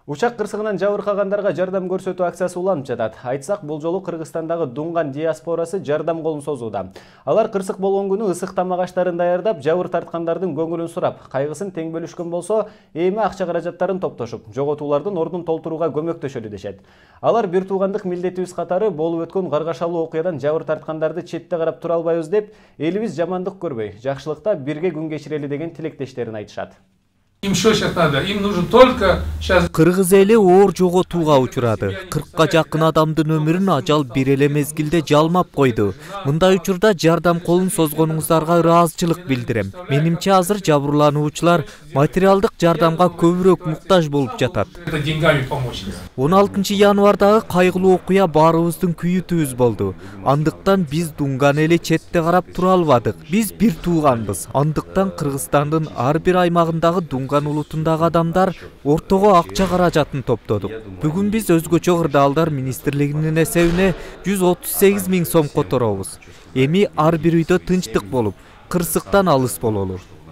Учак кырсыгынан жабыркагандарга жардам көрсөтүү акциясы уланып жатат. Айтсак, бул жолу Кыргызстандагы Дунган диаспорасы жардам колун созууда. Алар кырсык болгон күнү ысык тамак аштарын даярдап, жабыр тарткандардын көңүлүн сурап, кайгысын тең бөлүшкөн болсо, эми акча каражаттарын топтошуп, жоготуулардын ордун толтурууга көмөктөшөлү дешет. Алар бир туугандык милдетибиз катары болуп өткөн каргашалуу окуядан жабыр тарткандарды четте карап тура албайбыз деп, элибиз жамандык көрбөй, жакшылыкта бирге күн кечирели деген тилектештерин айтышат. Им что сейчас надо? Им нужно только сейчас... Кыргыз эли оор жоготууга учурады. 40ка жакын адамдын өмүрүн ажал бир эле мезгилде жалмап койду. Мындай учурда жардам колун созгонуңуздарга ыраазычылык билдирем. Менимче азыр жабырлануучулар материалдык жардамга көбүрөөк муктаж болуп жатат. 16 январдагы кайгылуу окуя баарыбыздын күйүтүбүз болду. Андыктан биз Дунган эли четте карап тура албадык. Биз бир тууганбыз. Андыктан Кыргызстандын ар бир аймагындагы Дунган улутундагы адамдар ортого акча каражатын топтодук. Бүгүн биз өзгөчө кырдаалдар министрлигинин эсебине 138 000 сом которобуз. Эми ар бир үйдө тынчтык болуп, кырсыктан алыс бололу.